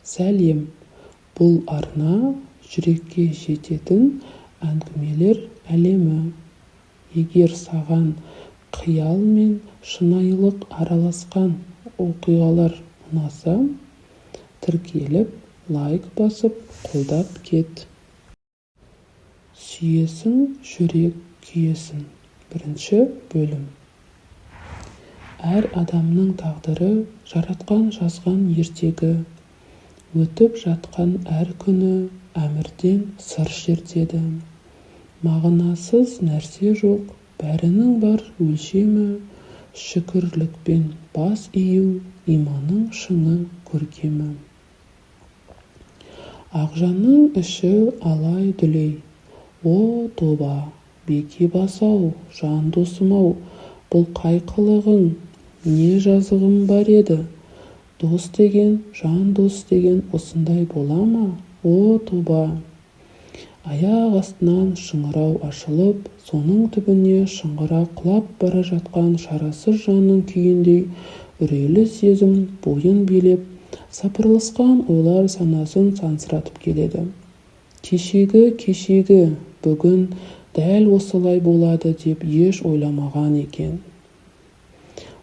сәлем. Бұл арна жүрекке жететін әңгімелер әлемі. Егер саған қиял мен шынайылық араласқан оқиғалар ұнаса, тіркеліп, лайк басып, қолдап кет. Сүйесің, жүрек күйесін. 1 бөлім. Әр адамның тағдыры жаратқан жазған ертегі. Өтіп жатқан әр күні әмірден сыр шертеді. Мағынасыз нәрсе жоқ, бәрінің бар өлшемі. Шүкірлікпен бас ию, иманның шыңы көркемі. Ақжанның іші алай-дүлей. О, тоба, беки бас-ау, жан досым-ау, бұл қай қылығың, не жазығым бар еді? Дос деген, жан дос деген осындай бола ма? О, тоба! Аяқ астынан шыңырау ашылып, соның түбіне шыңғыра құлап бара жатқан шарасыз жанның күйіндей үрейлі сезім бойын билеп, сапырылысқан ойлар санасын сансыратып келеді. Кешегі, бүгін дәл осылай болады деп еш ойламаған екен.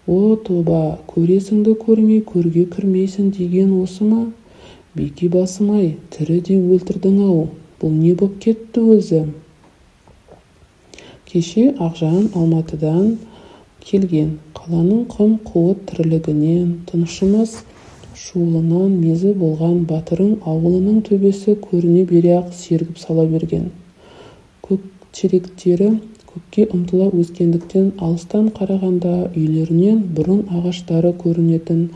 О, тоба, көресіңді көрмей көрге кірмейсің деген осы ма? Беки басым-ай, тіріде өлтірдің-ау, бұл не боп кетті өзі? Кеше Ақжан Алматыдан келген, қаланың қым-қуыт тірлігінен, тынышымас шуылынан мезі болған батырың ауылының төбесі көріне бере-ақ сергіп сала берген. Көктеректері көкке ұмтыла өскендіктен алыстан қарағанда үйлерінен бұрын ағаштары көрінетін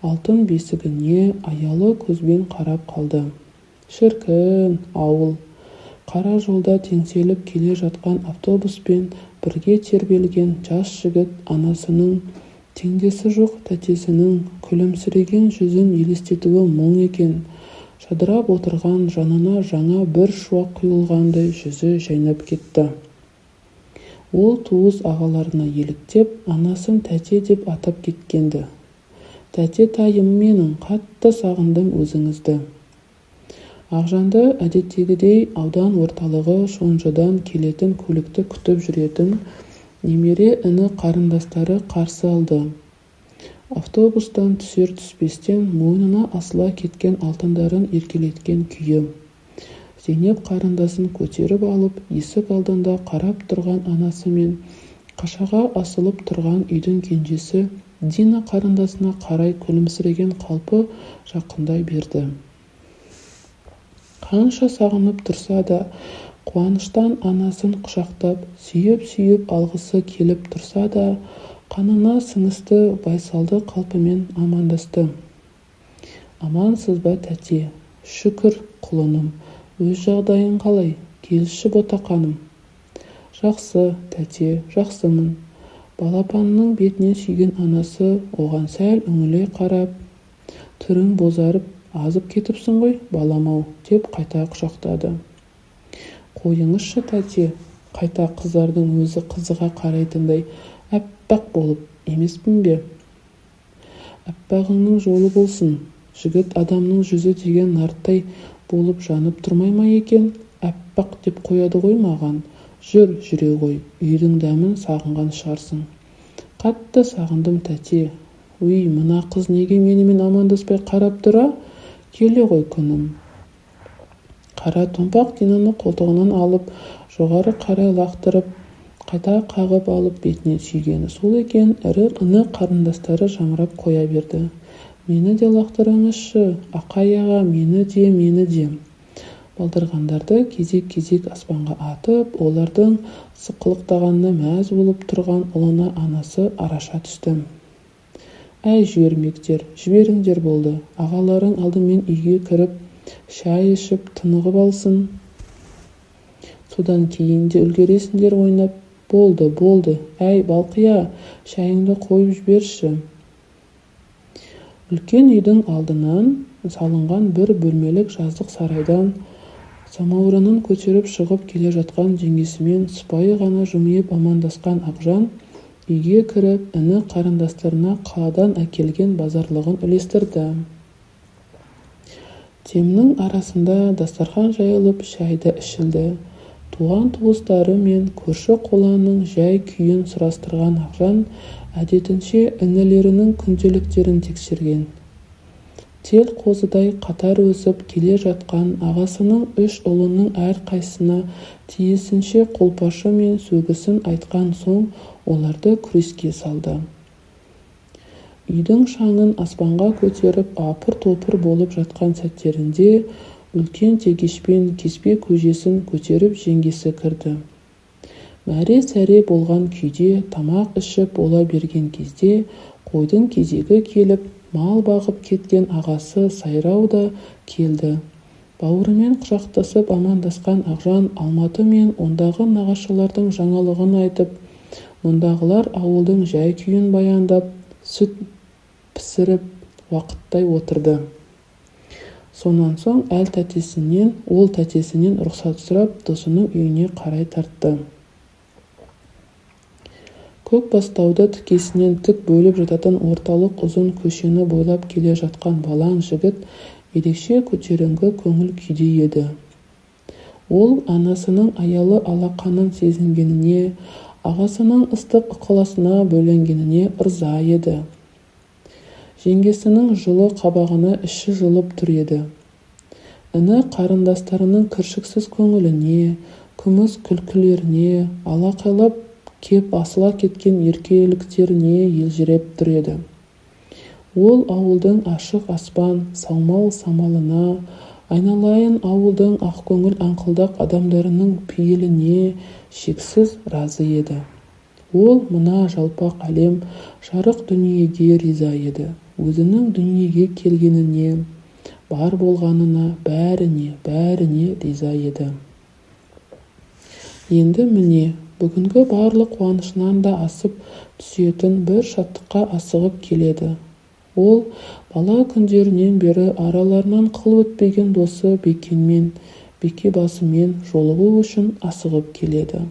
алтын бесігіне аялы көзбен қарап қалды. Шіркін ауыл. Қара жолда теңселіп келе жатқан автобуспен бірге тербелген жас жігіт анасының теңдесі жоқ тәтесінің күлімсіреген жүзін елестетуі мұң екен. Жадырап отырған жанына жаңа бір шуақ құйылғандай жүзі жайнап кетті. Ол туыс ағаларына еліктеп, анасын тәте деп атап кеткенді. Тәте тайым менің, қатты сағындым өзіңізді. Ақжанды әдеттегідей аудан орталығы Шонжыдан келетін көлікті күтіп жүретін немере іні қарындастары қарсы алды. Автобустан түсер-түспестен мойнына асыла кеткен алтындарын еркелеткен күйі. Зейнеп қарындасын көтеріп алып, есік алдында қарап тұрған анасы мен қашаға асылып тұрған үйдің кенжесі Дина қарындасына қарай күлімсіреген қалпы жақындай берді. Қанша сағынып тұрса да, қуаныштан анасын құшақтап, сүйіп алғысы келіп тұрса да, қанына сіңісті байсалды қалпымен амандасты. Амансыз ба тәте? Шүкір құлыным, өз жағдайың қалай? Келші ботақаным. Жақсы, тәте, жақсымын. Балапанының бетінен сүйген анасы оған сәл үңіле қарап, түрің бозарып, азып кетіпсің ғой, балам-ау, деп қайта құшақтады. Қойыңызшы тәте, қайта қыздардың өзі қызыға қарайтындай әппақ болып емеспін бе? Әппағыңның жолы болсын. Жігіт адамның жүзі деген нарттай болып жанып тұрмай ма екен? Әппақ деп қояды ғой маған. Жүре ғой, үйдің дәмін сағынған шығарсың. Қатты сағындым тәте. Өй, мына қыз неге менімен амандаспай қарап тұра? Келе ғой күнім. Қара томпақ Динаны қолтығынан алып, жоғары қарай лақтырып, қайта қағып алып бетіне сүйгені сол екен. Ірі қарындастары жамырап қоя берді. Мені де лақтырыңызшы, Ақай аға, мені де. Балдырғандарды кезек-кезек аспанға атып, олардың сықылықтағанына мәз болып тұрған ұлына анасы араша түсті. Әй жіберіңдер болды. Ағаларың алдымен үйге кіріп, шай ішіп, тынығып алсын. Содан кейін де үлгересіңдер ойнап. Болды. Әй, Балқия, шайыңды қойып жіберші. Үлкен үйдің алдынан салынған бір бөлмелік жаздық сарайдан самаурынын көтеріп шығып келе жатқан жеңгесімен сыпайы ғана жымиып амандасқан Ақжан үйге кіріп, іні қарындастарына қаладан әкелген базарлығын үлестірді. Демнің арасында дастархан жайылып шайды ішілді. Туған-туыстары мен көрші-қолаңның жай-күйін сұрастырған Ақжан әдетінше інілерінің күнделіктерін тексерген. Тел қозыдай қатар өсіп келе жатқан ағасының 3 ұлының әрқайсысына тиісінше қолпашы мен сөгісін айтқан соң оларды күреске салды. Үйдің шаңын аспанға көтеріп апыр-топыр болып жатқан сәттерінде үлкен тегешпен кеспе көжесін көтеріп жеңгесі кірді. Мәре-сәре болған күйде тамақ ішіп бола берген кезде қойдың кезегі келіп, мал бағып кеткен ағасы Сайрау да келді. Бауырымен құшақтасып амандасқан Ақжан Алматы мен ондағы нағашылардың жаңалығын айтып, мұндағылар ауылдың жай-күйін баяндап, сүт пісіріп уақыттай отырды. Сонан соң ол тәтесінен рұқсат сұрап, досының үйіне қарай тартты. Көк бастауды тікесінен тік бөліп жататын орталық ұзын көшені бойлап келе жатқан балаң жігіт ерекше көтеріңкі көңіл күйде еді. Ол анасының аялы алақанын сезінгеніне, ағасының ыстық ықыласына бөленгеніне ырза еді. Жеңгесінің жылы қабағына іші жылып тұр еді. Іні қарындастарының кіршіксіз көңіліне, күміс күлкілеріне, алақайлап кеп асыла кеткен еркеліктеріне елжіреп тұр еді. Ол ауылдың ашық аспан, саумал самалына, айналайын ауылдың ақкөңіл аңқылдақ адамдарының пейіліне шексіз разы еді. Ол мына жалпақ әлем, жарық дүниеге риза еді. Өзінің дүниеге келгеніне, бар болғанына, бәріне риза еді. Енді міне, бүгінгі барлық қуанышынан да асып түсетін бір шаттыққа асығып келеді. Ол бала күндерінен бері араларынан қыл өтпеген досы Бекенмен, Бекебасымен жолығу үшін асығып келеді.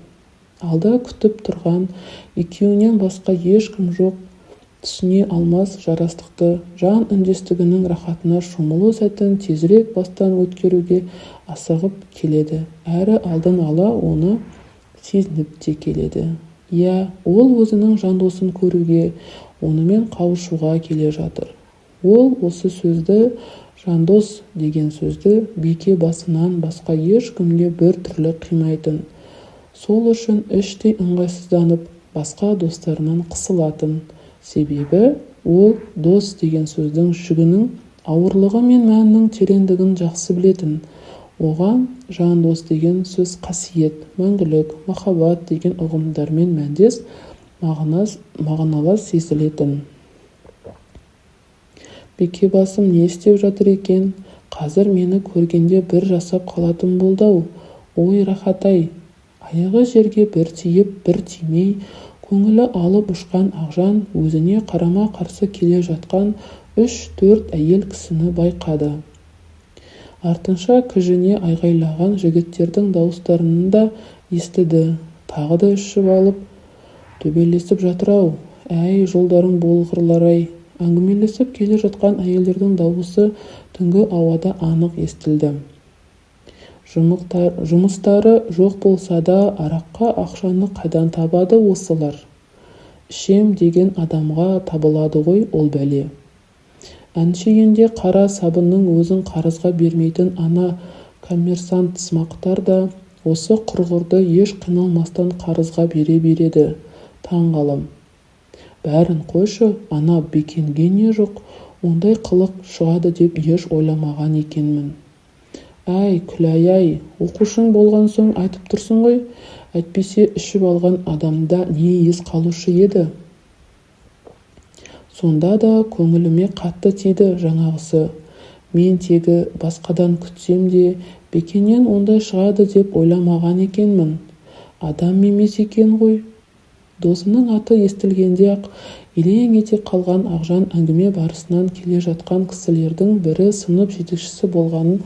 Алда күтіп тұрған екеуінен басқа ешкім жоқ, түсіне алмас жарастықты, жан үндестігінің рахатына шомылу сәтін тезірек бастан өткеруге асығып келеді. Әрі алдын ала оны сезініп те келеді. Ол өзінің жандосын көруге, онымен қауышуға келе жатыр. Ол осы сөзді, жандос деген сөзді Бекебасынан басқа ешкімге бір түрлі қимайтын. Сол үшін іштей ыңғайсызданып, басқа достарынан қысылатын. Себебі ол дос деген сөздің жүгінің ауырлығы мен мәнінің тереңдігін жақсы білетін. Оған жандос деген сөз қасиет, мәңгілік, махаббат деген ұғымдармен мәндес, мағыналас сезілетін. Бекебасым не істеп жатыр екен? Қазір мені көргенде бір жасап қалатын болды-ау. Ой рахат-ай! Аяғы жерге бір тиіп, бір тимей, көңілі алып ұшқан Ақжан өзіне қарама-қарсы келе жатқан 3-4 әйел кісіні байқады. Артынша кіжіне айғайлаған жігіттердің дауыстарын да естіді. Тағы да ішіп алып, төбелесіп жатыр-ау. Әй, жолдарың болғырлар-ай! Әңгімелесіп келе жатқан әйелдердің дауысы түнгі ауада анық естілді. Жұмыстары жоқ болса да, араққа ақшаны қайдан табады осылар? Ішем деген адамға табылады ғой ол бәле. Әншейінде қара сабынның өзін қарызға бермейтін ана коммерсант-сымақтар да осы құрғырды еш қиналмастан қарызға бере береді. Таңғалам. Бәрін қойшы, ана Бекенге не жоқ, ондай қылық шығады деп еш ойламаған екенмін. Әй, Күләй-ай, оқушың болған соң айтып тұрсың ғой, әйтпесе ішіп алған адамда не ес қалушы еді. Сонда да көңіліме қатты тиді жаңағысы. Мен тегі басқадан күтсем де, Бекеннен ондай шығады деп ойламаған екенмін. Адам емес екен ғой. Досының аты естілгенде-ақ елең ете қалған Ақжан әңгіме барысынан келе жатқан кісілердің бірі сынып жетекшісі болғанын,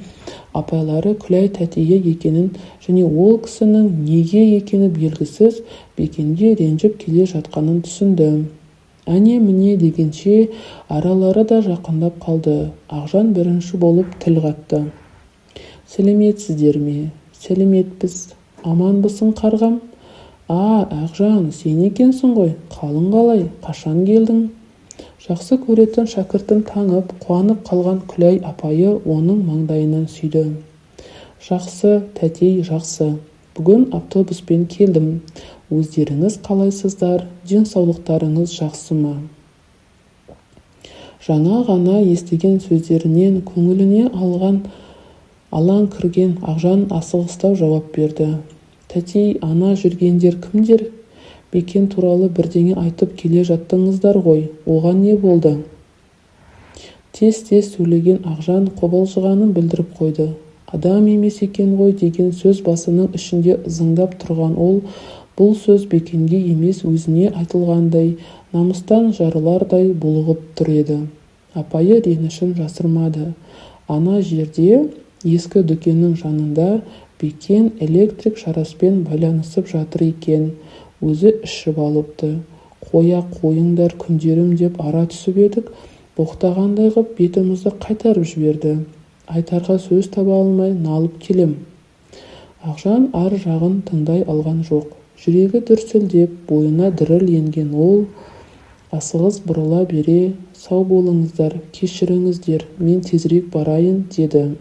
апайлары Күләй тәтейі екенін және ол кісінің неге екені белгісіз Бекенге ренжіп келе жатқанын түсінді. әне-міне дегенше аралары да жақындап қалды. Ақжан бірінші болып тіл қатты. Сәлеметсіздер ме? Сәлеметпіз. Аманбысың қарғам? Ақжан, сен екенсің ғой. Қалың қалай? Қашан келдің? Жақсы көретін шәкіртін таңып, қуанып қалған Күләй апайы оның маңдайынан сүйді. Жақсы, тәтей, жақсы. Бүгін автобуспен келдім. Өздеріңіз қалайсыздар? Денсаулықтарыңыз жақсы ма? Жаңа ғана естіген сөздерінен көңіліне алаң кірген Ақжан асығыстау жауап берді. Тәтей, ана жүргендер кімдер? Бекен туралы бірдеңе айтып келе жаттыңыздар ғой. Оған не болды? Тез-тез сөйлеген Ақжан қобалжығанын білдіріп қойды. Адам емес екен ғой деген сөз басының ішінде ызыңдап тұрған ол, бұл сөз Бекенге емес өзіне айтылғандай, намыстан жарылардай булығып тұр еді. Апайы ренішін жасырмады. Ана жерде, ескі дүкеннің жанында, Бекен электрик шараспен байланысып жатыр екен. Өзі ішіп алыпты. Қоя қойыңдар күндерім деп ара түсіп едік, боқтағандай ғып бетімізді қайтарып жіберді. Айтарға сөз таба алмай налып келем. Ақжан ар жағын тыңдай алған жоқ. Жүрегі дүрсілдеп, бойына діріл енген ол, асығыс бұрыла бере, сау болыңыздар, кешіріңіздер, мен тезірек барайын, деді.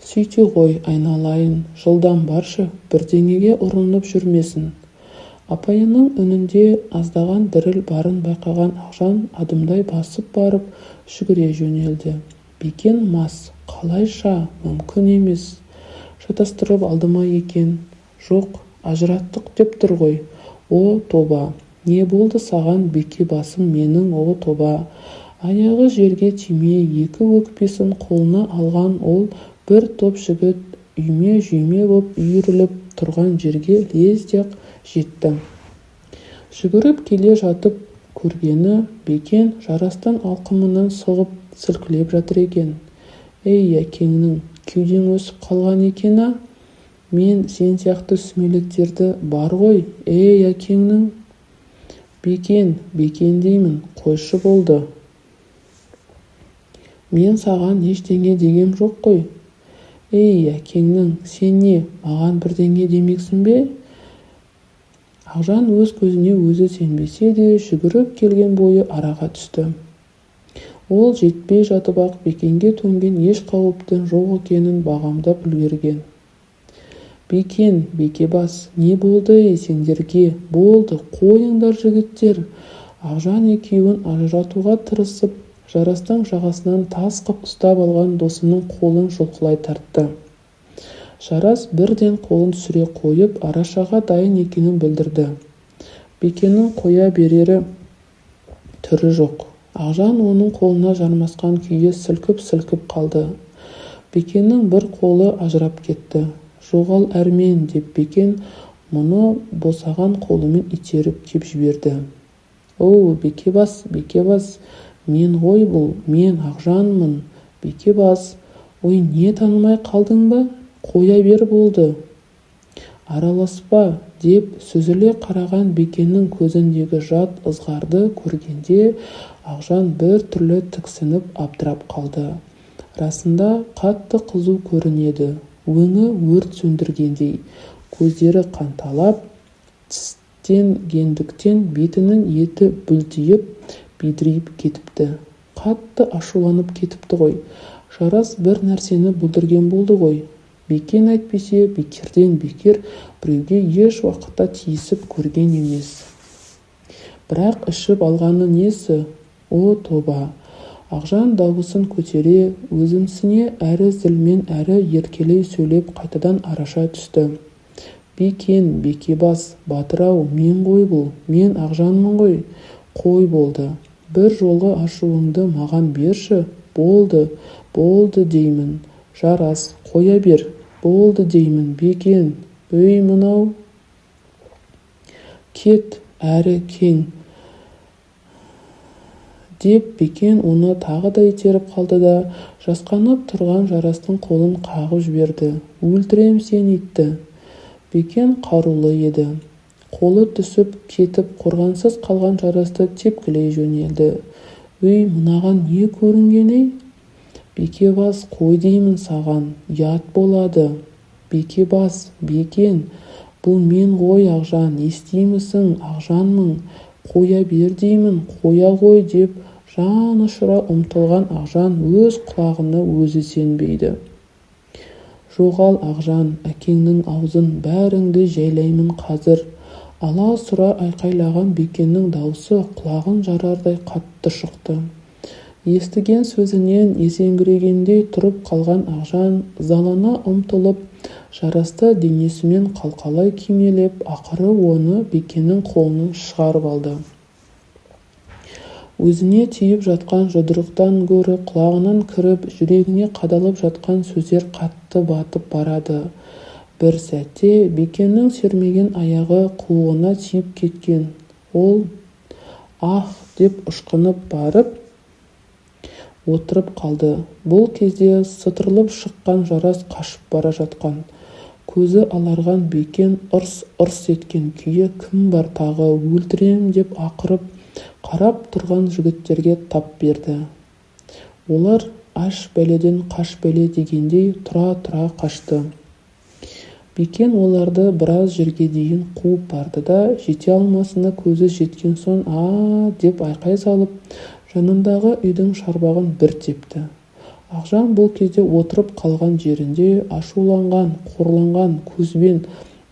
Сөйте ғой, айналайын, жылдам баршы, бірдеңеге ұрынып жүрмесін. Апайының үнінде аздаған діріл барын байқаған Ақжан адымдай басып барып, жүгіре жөнелді. Бекен мас, қалайша, мүмкін емес. Шатастырып алды ма екен? Жоқ, ажыраттық деп тұр ғой. О, тоба, не болды саған беке басым менің, о, тоба. Аяғы жерге тимей екі өкпесін қолына алған ол, бір топ жігіт үйме-жүйме боп үйіріліп тұрған жерге лезде-ақ жетті. Жүгіріп келе жатып көргені Бекен жарастан алқымынан соғып сілкілеп жатыр екен. Ей, әкеңнің кеудең өсіп қалған екен-а? Мен сен сияқты сүмелектерді бар ғой, ей, әкеңнің. Бекен деймін, қойшы болды. Мен саған ештеңе дегем жоқ қой. Ей, әкеңнің, сен не, маған бірдеңе демексің бе? Ақжан өз көзіне өзі сенбесе де жүгіріп келген бойы араға түсті. Ол жетпей жатып-ақ Бекенге төнген еш қауіптің жоқ екенін бағамдап үлгерген. Бекен, Бекебас, не болды сендерге? Болды, қойыңдар жігіттер. Ақжан екеуін ажыратуға тырысып, жарастың жағасынан тас қып ұстап алған досының қолын жұлқылай тартты. Жарас бірден қолын түсіре қойып, арашаға дайын екенін білдірді. Бекеннің қоя берері түрі жоқ. Ақжан оның қолына жармасқан күйі сілкіп қалды. Бекеннің бір қолы ажырап кетті. Жоғал әрмен, деп Бекен мұны босаған қолымен итеріп кеп жіберді. Оу, Бекебас, мен ғой бұл, мен Ақжанмын, Бекебас. Ой, не танымай қалдың ба? Қоя бер болды. Араласпа, деп сүзіле қараған Бекеннің көзіндегі жат ызғарды көргенде Ақжан бір түрлі тіксініп абдырап қалды. Расында қатты қызу көрінеді, өңі өрт сөндіргендей, көздері қанталап, тістенгендіктен бетінің еті бүлтиіп, бедірейіп кетіпті. Қатты ашуланып кетіпті ғой. Жарас бір нәрсені бүлдірген болды ғой. Бекен әйтпесе бекерден бекер біреуге еш уақытта тиісіп көрген емес. Бірақ ішіп алғаны несі? О, тоба! Ақжан дауысын көтере, өзімсіне әрі зілмен әрі еркелей сөйлеп қайтадан араша түсті. Бекен, Бекебас, батыр-ау, мен ғой бұл, мен Ақжанмын ғой. Қой болды. Бір жолғы ашуыңды маған берші. Болды деймін. Жарас, қоя бер. Болды деймін, Бекен. Өй мынау. Кет, әрі кең. Деп Бекен оны тағы да итеріп қалды да, жасқанып тұрған Жарастың қолын қағып жіберді. Өлтірем сен итті. Бекен қарулы еді. қолы түсіп кетіп қорғансыз қалған жарасты тепкілей жөнелді. «Өй, мынаған не көрінген-ей? Бекебас, қой деймін саған, ұят болады. Бекебас, Бекен, бұл мен ғой Ақжан, естимісің, Ақжанмын, қоя бер деймін, қоя ғой» деп жан ұшыра ұмтылған Ақжан өз құлағына өзі сенбейді. «Жоғал Ақжан, әкеңнің аузын, бәріңді жайлаймын қазір», ала-сұра айқайлаған Бекеннің даусы құлағын жарардай қатты шықты. Естіген сөзінен есеңгірегендей тұрып қалған Ақжан ызалана ұмтылып, жарасты денесімен қалқалай кимелеп, ақыры оны Бекеннің қолынан шығарып алды. Өзіне тиіп жатқан жұдырықтан гөрі құлағынан кіріп, жүрегіне қадалып жатқан сөздер қатты батып барады. Бір сәтте Бекеннің сермеген аяғы қуығына тиіп кеткен. Ол «Ах!» деп ышқынып барып отырып қалды. Бұл кезде сытырлып шыққан жарас қашып бара жатқан. Көзі аларған Бекен ырс-ырс еткен күйі «Кім бар тағы, өлтірем» деп ақырып қарап тұрған жігіттерге тап берді. Олар аш бәледен қаш бәле дегендей тұра-тұра қашты. Бекен оларды біраз жерге дейін қуып барды да, жете алмасына көзі жеткен соң деп айқай салып, жанындағы үйдің шарбағын бір тепті. Ақжан бұл кезде отырып қалған жерінде ашуланған, қорланған көзбен,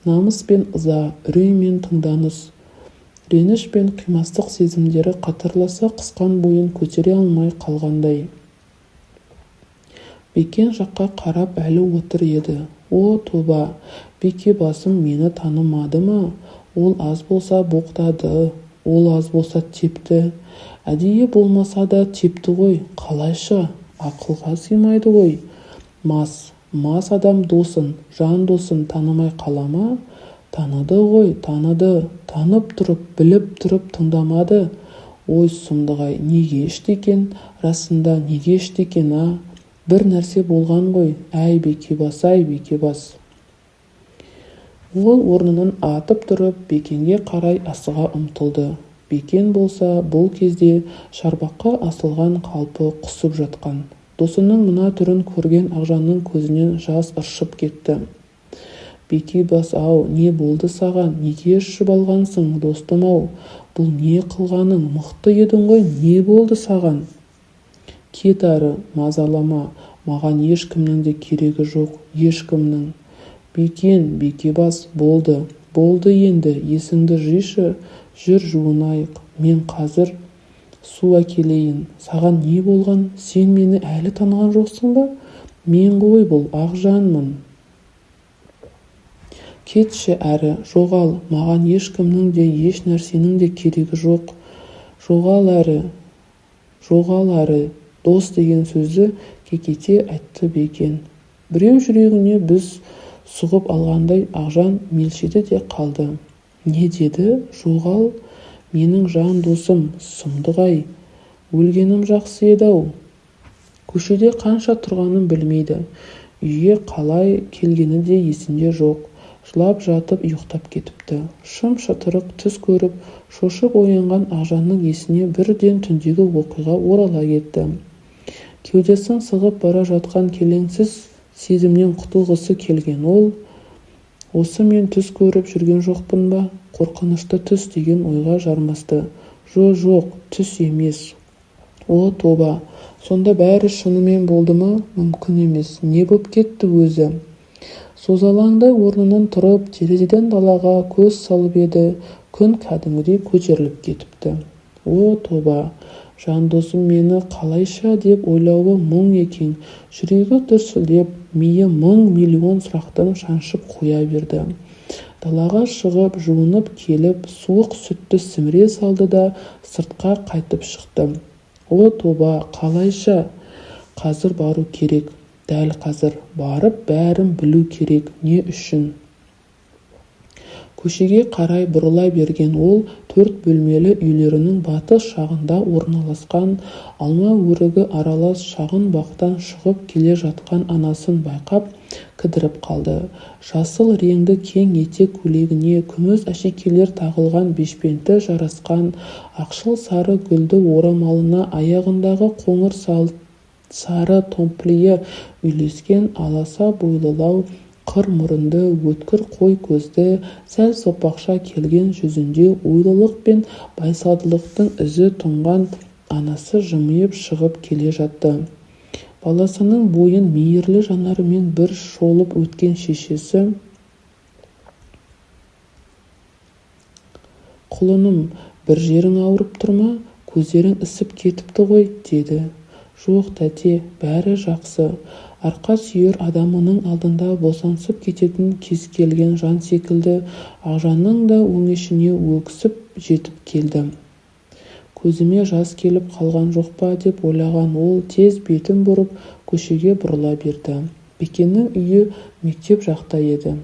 намыс пен ыза, үрей мен тыңданыс, реніш пен қимастық сезімдері қатарласа қысқан бойын көтере алмай қалғандай. Бекен жаққа қарап әлі отыр еді. «О, тоба, Бекебасым мені танымады ма? Ол аз болса боқтады, ол аз болса тепті. Әдейі болмаса да тепті ғой, қалайша? Ақылға сыймайды ғой. Мас адам досын, жан досын танымай қала ма? Таныды ғой, таныды, танып тұрып, біліп тұрып тыңдамады. Ой, сұмдық-ай, неге ішті екен? Расында неге ішті екен, Бір нәрсе болған ғой, әй Бекебас, Бекебас. Ол орнынан атып тұрып, Бекенге қарай асыға ұмтылды. Бекен болса, бұл кезде шарбаққа асылған қалпы құсып жатқан. Досының мына түрін көрген Ақжанның көзінен жас ыршып кетті. «Бекебас-ау, не болды саған? Неге ішіп алғансың, достым-ау? Бұл не қылғаның? Мықты едің ғой, не болды саған?» «Кет ары, мазалама, маған ешкімнің де керегі жоқ, ешкімнің». «Бекен, Бекебас, болды енді, есіңді жишы, жүр жуынайық, мен қазір су әкелейін». «Саған не болған? Сен мені әлі таныған жоқсың ба? Мен ғой бұл, Ақжанмын». «Кетші әрі, жоғал, маған ешкімнің де, еш нәрсенің де керегі жоқ. Жоғал әрі, дос» деген сөзді кекете айтты Бекен. Біреу жүрегіне біз сұғып алғандай Ақжан мелшеді де қалды. «Не деді? Жоғал? Менің жан досым, сұмдық-ай, өлгенім жақсы еді-ау». Көшеде қанша тұрғанын білмейді. Үйге қалай келгені де есінде жоқ. Жылап жатып ұйықтап кетіпті. Шым-шытырық түс көріп, шошып оянған Ақжанның есіне бірден түндегі оқиға орала кетті. Кеудесін сығып бара жатқан келеңсіз сезімнен құтылғысы келген ол, «Осы мен түс көріп жүрген жоқпын ба? Қорқынышты түс» деген ойға жармасты. Жоқ, түс емес. «О, тоба, сонда бәрі шынымен болды ма? Мүмкін емес. Не боп кетті өзі?» Созалаңдай орнынан тұрып, терезеден далаға көз салып еді, күн кәдімгідей көтеріліп кетіпті. «О, тоба, жан досым мені қалайша» деп ойлауы мұң екен. Жүрегі дүрсілдеп, миы мың-миллион сұрақтан шаншып қоя берді. Далаға шығып, жуынып келіп, суық сүтті сіміре салды да сыртқа қайтып шықты. «О, тоба, қалайша? Қазір бару керек. Дәл қазір барып бәрін білу керек. Не үшін?» Көшеге қарай бұрыла берген ол 4 бөлмелі үйлерінің батыс жағында орналасқан алма өрігі аралас шағын бақтан шығып келе жатқан анасын байқап, кідіріп қалды. Жасыл реңді кең етек көйлегіне күміс әшекейлер тағылған бешпенті жарасқан ақшыл сары гүлді орамалына аяғындағы қоңыр сары томпілие үйлескен аласа бойлылау қыр мұрынды өткір қой көзді сәл сопақша келген жүзінде ойлылық пен байсалдылықтың ізі тұнған анасы жымиып шығып келе жатты. Баласының бойын мейірлі жанарымен бір шолып өткен шешесі: «Құлыным, бір жерің ауырып тұр ма? Көздерің ісіп кетіпті ғой», деді. «Жоқ, тәте, бәрі жақсы». Арқа сүйер адамының алдында босаңсып кететін кез келген жан секілді Ақжанның да өңешіне өксіп жетіп келді. «Көзіме жас келіп қалған жоқ па?» деп ойлаған ол тез бетін бұрып көшеге бұрыла берді. Бекеннің үйі мектеп жақта еді.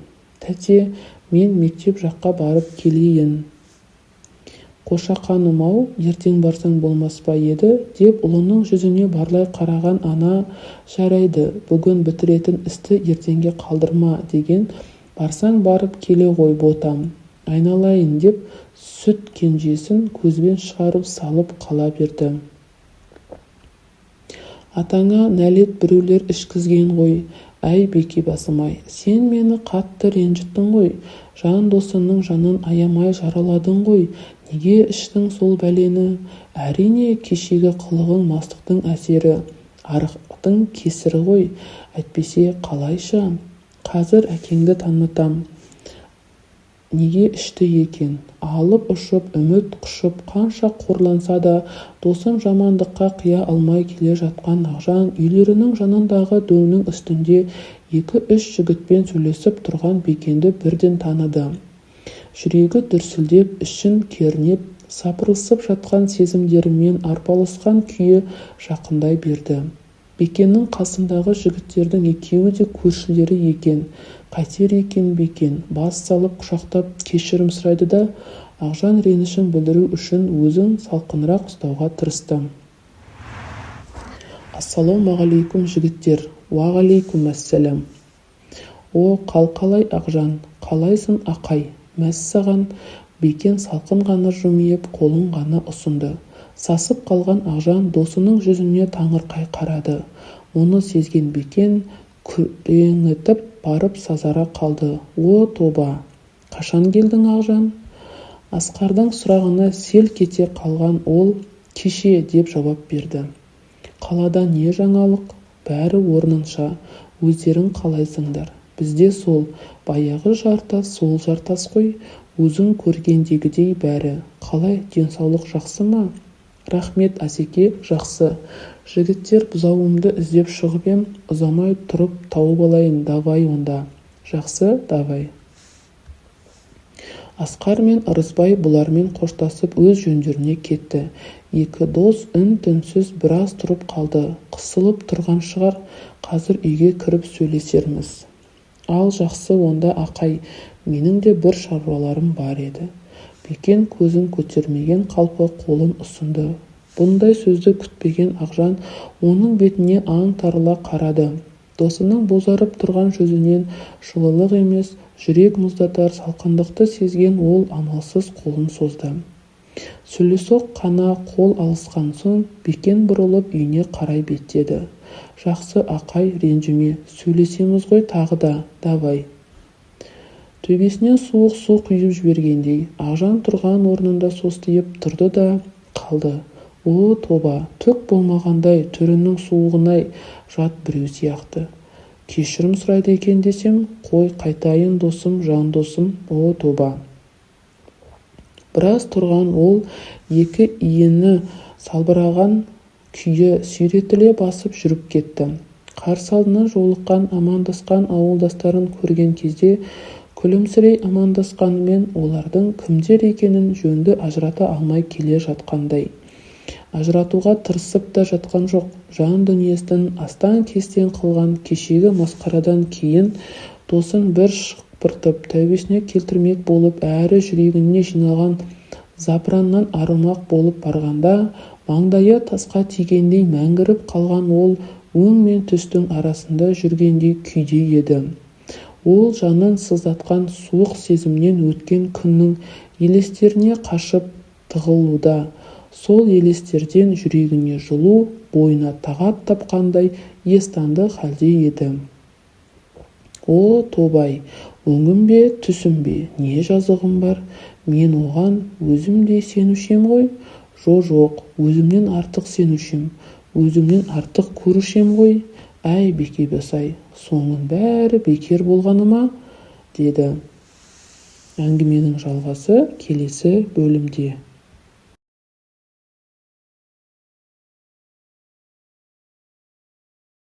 «Тәте, мен мектеп жаққа барып келейін». «Қошақаным-ау, ертең барсаң болмас па еді?» деп ұлының жүзіне барлай қараған ана: «Жарайды, бүгін бітіретін істі ертеңге қалдырма» деген. «Барсаң барып келе ғой, ботам, айналайын» деп сүт кенжесін көзбен шығарып салып қала берді. «Атаңа нәлет біреулер ішкізген ғой. Әй Беке басым-ай, сен мені қатты ренжіттің ғой. Жан досының жанын аямай жараладың ғой. Неге іштің сол бәлені?» «Әрине, кешегі қылығың мастықтың әсері, арықтың кесірі ғой. Әйтпесе қалайша? Қазір әкеңді танытам. Неге ішті екен?» Алып ұшып, үміт құшып, қанша қорланса да досын жамандыққа қия алмай келе жатқан Ақжан үйлерінің жанындағы дөңнің үстінде 2-3 жігітпен сөйлесіп тұрған Бекенді бірден таныды. Жүрегі дүрсілдеп, ішін кернеп, сапырылысып жатқан сезімдерімен арпалысқан күйі жақындай берді. Бекеннің қасындағы жігіттердің екеуі де көршілері екен. Қайтер екен Бекен? Бас салып құшақтап кешірім сұрайды да Ақжан ренішін білдіру үшін өзін салқынырақ ұстауға тырысты. «Ассалаумағалейкум жігіттер». «Уағалейкум әссәләм». «О, қалай Ақжан, қалайсың Ақай?» «Мәссаған». Бекен салқын ғана жымиып, қолын ғана ұсынды. Сасып қалған Ақжан досының жүзіне таңырқай қарады. Оны сезген Бекен күреңітіп барып сазара қалды. «О, тоба! Қашан келдің Ақжан?» Асқардың сұрағына селк ете қалған ол «Кеше» деп жауап берді. «Қалада не жаңалық?» «Бәрі орнынша. Өздерің қалайсыңдар?» «Бізде сол, баяғы жартас сол жартас қой. Өзің көргендегідей бәрі. Қалай, денсаулық жақсы ма?» «Рахмет Асеке, жақсы. Жігіттер бұзауымды іздеп шығып ем, ұзамай тұрып тауып алайын, давай онда». «Жақсы, давай». Асқар мен Ырысбай бұлармен қоштасып өз жөндеріне кетті. Екі дос үн-түнсіз біраз тұрып қалды. Қысылып тұрған шығар, қазір үйге кіріп сөйлесерміз. «Ал жақсы, онда Ақай, менің де бір шаруаларым бар еді». Бекен көзін көтермеген қалпы қолын ұсынды. Бұндай сөзді күтпеген Ақжан оның бетіне аңтарыла қарады. Досының бозарып тұрған жүзінен жылылық емес, жүрек мұздатар салқындықты сезген ол амалсыз қолын созды. Сүлесоқ қана қол алысқан соң Бекен бұрылып үйіне қарай беттеді. «Жақсы Ақай, ренжіме, сөйлесеміз ғой тағы да, давай». Төбесінен суық су құйып жібергендей Ақжан тұрған орнында состиып тұрды да қалды. «О, тоба, түк болмағандай түрінің суығынай, жат біреу сияқты. Кешірім сұрайды екен десем, қой қайтайын досым, жан досым, о, тоба». Біраз тұрған ол екі иіні салбыраған күйі сүйретіле басып жүріп кетті. Қарсы алдынан жолыққан, амандасқан ауылдастарын көрген кезде күлімсірей амандасқанымен олардың кімдер екенін жөнді ажырата алмай келе жатқандай. Ажыратуға тырысып та жатқан жоқ. Жан дүниесін астан-кестен қылған кешегі масқарадан кейін досын бір шықпыртып тәубесіне келтірмек болып әрі жүрегіне жиналған запыраннан арылмақ болып барғанда маңдайы тасқа тигендей мәңгіріп қалған ол өң мен түстің арасында жүргендей күйде еді. Ол жанын сыздатқан суық сезімнен өткен күннің елестеріне қашып тығылуда. Сол елестерден жүрегіне жылу, бойына тағат тапқандай естанды халде еді. О, тобай, өңім бе, түсім бе, не жазығым бар? Мен оған өзімдей сенушем ғой? Жоқ, өзімнен артық сенушем, өзімнен артық көрушем ғой. Әй, Бекебасай, соның бәрі бекер болғаны ма? Деді. Әңгіменің жалғасы келесі бөлімде.